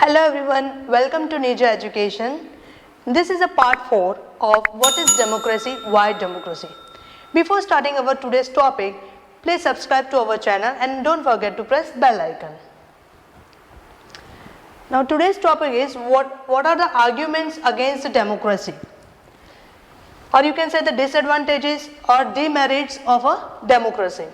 Hello everyone, welcome to Nirja Education. This is a part 4 of what is democracy, why democracy. Before starting our today's topic, please subscribe to our channel and don't forget to press bell icon. Now today's topic is what are the arguments against democracy, or you can say the disadvantages or demerits of a democracy.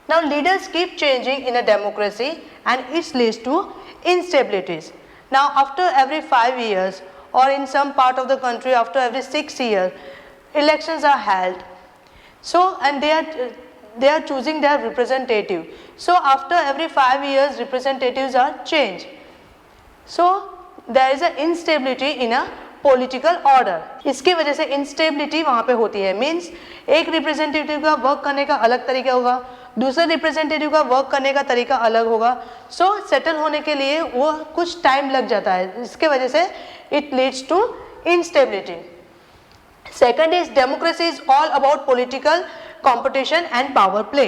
Now leaders keep changing in a democracy and it leads to instabilities. Now after every 5 years or in some part of the country after every 6 years elections are held. So and they are choosing their representative. So after every 5 years representatives are changed. So there is a instability in a political order. इसकी वजह से instability वहाँ पे होती है. Means एक representative का work करने का अलग तरीका होगा, दूसरे रिप्रेजेंटेटिव का वर्क करने का तरीका अलग होगा. सो सेटल होने के लिए वो कुछ टाइम लग जाता है. इसके वजह से it leads to instability. Second is democracy is all about political competition and power play.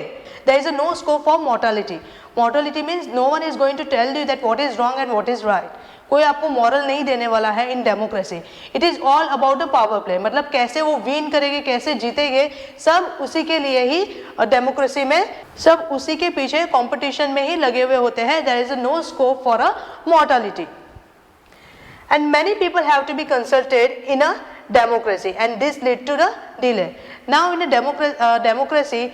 There is a no scope for morality. Morality means no one is going to tell you that what is wrong and what is right. कोई आपको moral नहीं देने वाला है in democracy. It is all about the power play. मतलब कैसे वो win करेंगे, कैसे जीतेंगे, सब उसी के लिए ही डेमोक्रेसी में सब उसी के पीछे कंपटीशन में ही लगे हुए होते हैं. There is no scope for a mortality and many people have to be consulted in a democracy and this lead to the delay. Now in a democracy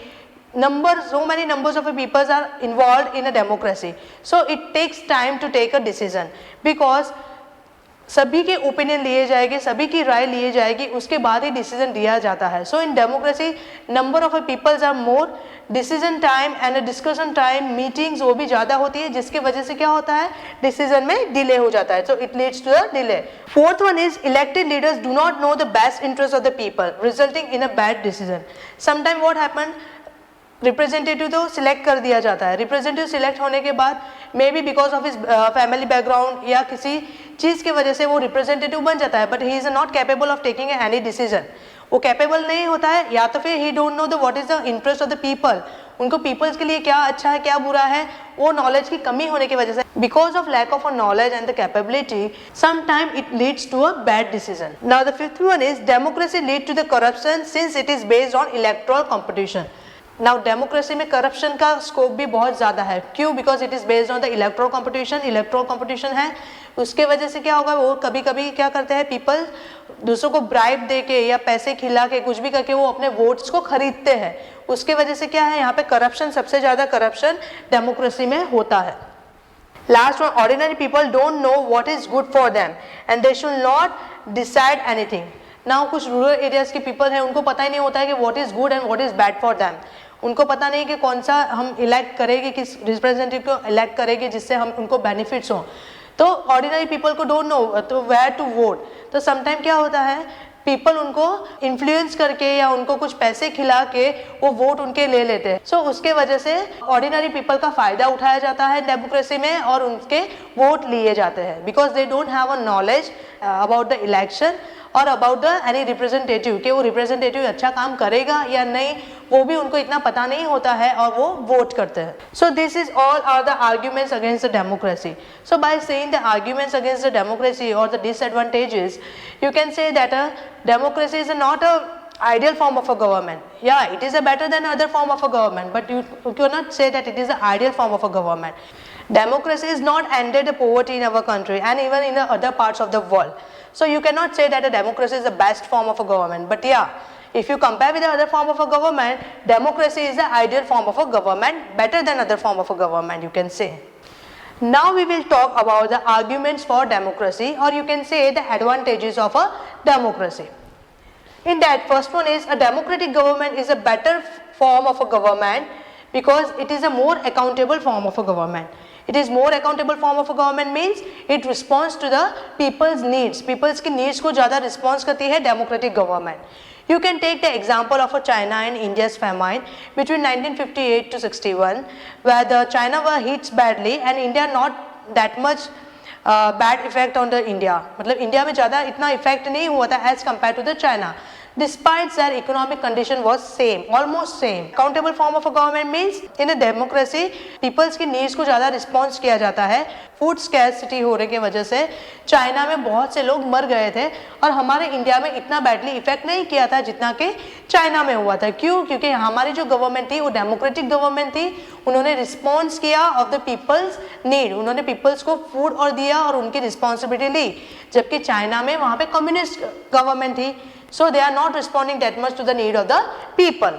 so many numbers of people are involved in a democracy, so it takes time to take a decision because सभी के opinion लिए जाएंगे, सभी की राय लिए जाएगी, उसके बाद ही डिसीजन दिया जाता है. So in democracy number of peoples are more, decision time and discussion time, meetings वो भी ज़्यादा होती है, जिसकी वजह से क्या होता है, डिसीजन में डिले हो जाता है. So it leads to the delay. Fourth one is elected leaders do not know the best interest of the people resulting in a bad decision. Sometime what happen, representative तो select कर दिया जाता है. Representative select होने के बाद maybe because of his family background या किसी चीज़ की वजह से वो रिप्रेजेंटेटिव बन जाता है, but he is not capable of taking any decision. वो कैपेबल नहीं होता है, या तो फिर ही don't know the what is the interest of the people. उनको पीपल्स के लिए क्या अच्छा है क्या बुरा है, वो नॉलेज की कमी होने की वजह से, because of lack of a knowledge and the capability, sometime it leads to a bad decision. Now the fifth one is democracy lead to the corruption since it is based on electoral competition. Now democracy में corruption का scope भी बहुत ज़्यादा है. क्यों? Because it is based on the electoral competition. Electoral competition है, उसके वजह से क्या होगा, वो कभी कभी क्या करते हैं, पीपल दूसरों को ब्राइब दे के या पैसे खिला के कुछ भी करके वो अपने वोट्स को खरीदते हैं. उसके वजह से क्या है, यहाँ पे करप्शन, सबसे ज़्यादा करप्शन डेमोक्रेसी में होता है. Last one, ordinary people don't know what is good for them and they should not decide anything. Now कुछ रूरल एरियाज के पीपल हैं, उनको पता ही नहीं होता है कि what is good and what is bad for them. उनको पता नहीं कि कौन सा हम इलेक्ट करेंगे, किस रिप्रेजेंटेटिव को इलेक्ट करेंगे जिससे हम उनको बेनिफिट्स हों. तो ऑर्डिनरी पीपल को डोंट नो तो वेयर टू वोट. तो समटाइम क्या होता है, पीपल उनको इन्फ्लुएंस करके या उनको कुछ पैसे खिला के वो वोट उनके ले लेते हैं. सो उसके वजह से ऑर्डिनरी पीपल का फ़ायदा उठाया जाता है डेमोक्रेसी में और उनके वोट लिए जाते हैं, because they don't have a knowledge about the election और अबाउट द एनी रिप्रेजेंटेटिव, कि वो रिप्रेजेंटेटिव अच्छा काम करेगा या नहीं, वो भी उनको इतना पता नहीं होता है और वो वोट करते हैं. So this is all are the arguments against the democracy. So by saying the arguments against the democracy और the disadvantages, you can say that a democracy is not a ideal form of a government. Yeah, it is a better than other form of a government, but you cannot say that it is the ideal form of a government. Democracy is not ended the poverty in our country and even in the other parts of the world. So you cannot say that a democracy is the best form of a government. But yeah, if you compare with the other form of a government, democracy is the ideal form of a government, better than other form of a government, you can say. Now we will talk about the arguments for democracy, or you can say the advantages of a democracy. In that, first one is a democratic government is a better form of a government because it is a more accountable form of a government. It is more accountable form of a government means it responds to the people's needs. People's की needs को ज़्यादा response करती है democratic government. You can take the example of a China and India's famine between 1958 to 61, where the China were hit badly and India not that much bad effect on the India. मतलब India में ज़्यादा इतना effect नहीं हुआ था as compared to the China. despite their economic condition was same, almost same. Accountable form of a government means in a democracy peoples की needs को ज़्यादा response किया जाता है. फूड स्कैरसिटी होने की वजह से चाइना में बहुत से लोग मर गए थे और हमारे इंडिया में इतना बैडली इफेक्ट नहीं किया था जितना कि चाइना में हुआ था. क्यों? क्योंकि हमारी जो गवर्नमेंट थी वो डेमोक्रेटिक गवर्नमेंट थी. उन्होंने रिस्पॉन्स किया ऑफ द पीपल्स नीड. उन्होंने पीपल्स को फूड और दिया और उनकी रिस्पॉन्सिबिलिटी ली. जबकि चाइना में वहाँ पे कम्युनिस्ट गवर्नमेंट थी. So they are not responding that much to the need of the people.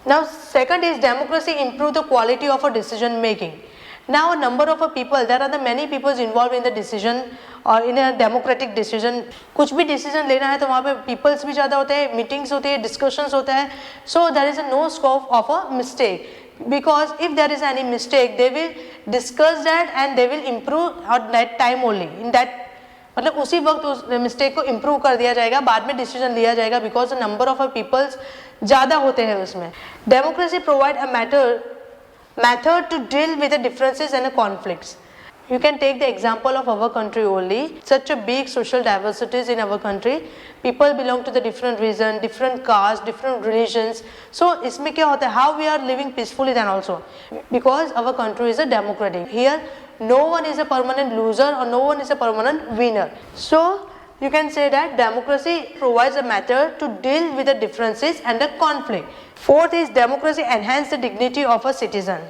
Now second is democracy improve the quality of a decision making. Now a number of people, there are the many people involved in the decision or in a democratic decision. कुछ भी decision लेना है तो वहाँ पे peoples भी ज़्यादा होते हैं, meetings होते हैं, discussions होता है. So there is a no scope of a mistake. Because if there is any mistake, they will discuss that and they will improve at that time only. In that मतलब उसी वक्त उस mistake को improve कर दिया जाएगा, बाद में डिसीजन लिया जाएगा बिकॉज नंबर ऑफ पीपल्स ज़्यादा होते हैं उसमें. Democracy provide a method to deal with the differences and the conflicts. You can take the example of our country only. Such a big social diversities in our country. People belong to the different region, different caste, different religions. So इसमें क्या होता है? How we are living peacefully then also. Because our country is a democratic. Here no one is a permanent loser or no one is a permanent winner. So you can say that democracy provides a method to deal with the differences and the conflict. Fourth is democracy enhance the dignity of a citizen.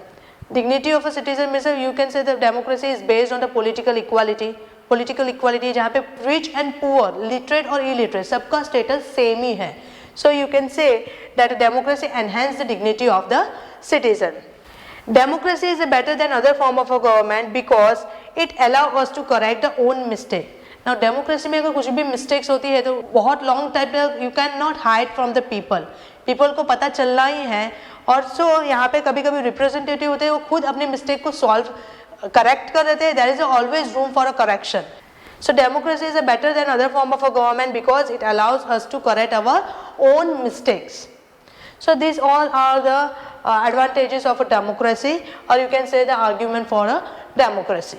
Dignity of a citizen means you can say that democracy is based on the political equality. Political equality जहाँ पे rich and poor, literate or illiterate सबका status same ही है. So you can say that democracy enhance the dignity of the citizen. Democracy is better than other form of a government because it allow us to correct the own mistake. Now democracy में अगर कुछ भी mistakes होती है तो बहुत long time तक you cannot hide from the people. People को पता चलना ही है और so यहाँ पे कभी कभी representative होते हैं वो खुद अपने mistake को solve correct कर देते हैं. There is always room for a correction. So democracy is better than other form of a government because it allows us to correct our own mistakes. So these all are the advantages of a democracy, or you can say the argument for a democracy.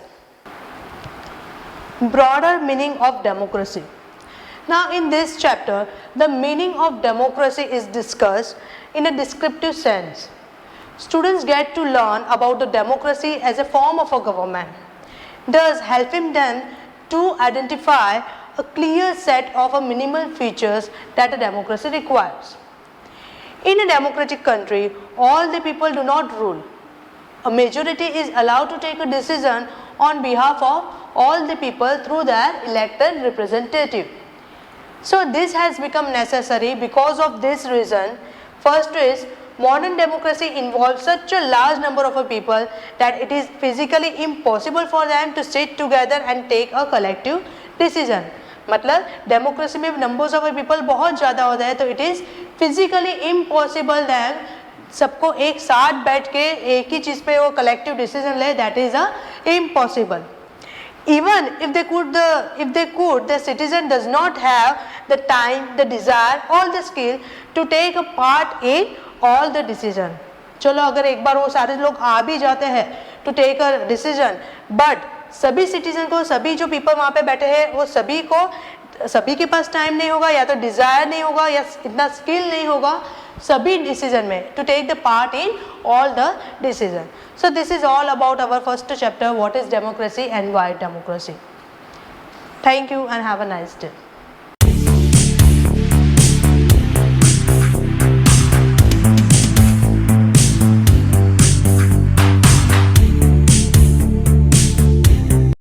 Broader meaning of democracy. Now in this chapter, the meaning of democracy is discussed in a descriptive sense. Students get to learn about the democracy as a form of a government, thus helping them to identify a clear set of minimal features that a democracy requires. In a democratic country, all the people do not rule. A majority is allowed to take a decision on behalf of all the people through their elected representative. So this has become necessary because of this reason. First is modern democracy involves such a large number of people that it is physically impossible for them to sit together and take a collective decision. मतलब democracy में numbers of people बहुत ज़्यादा होता है तो it is physically impossible that सबको एक साथ बैठ के एक ही चीज़ पे वो कलेक्टिव डिसीजन ले. That is a impossible. Even if they could, the citizen does not have the time, the desire, or the skill to take a part in all the decision. चलो अगर एक बार वो सारे लोग आ भी जाते हैं to take a decision, but सभी सिटीजन को, सभी जो पीपल वहाँ पे बैठे हैं वो सभी के पास टाइम नहीं होगा या तो डिज़ायर नहीं होगा या इतना स्किल नहीं होगा सभी डिसीजन में to take the part in all the decision. So this is all about our first chapter, what is democracy and why democracy. Thank you and have a nice day.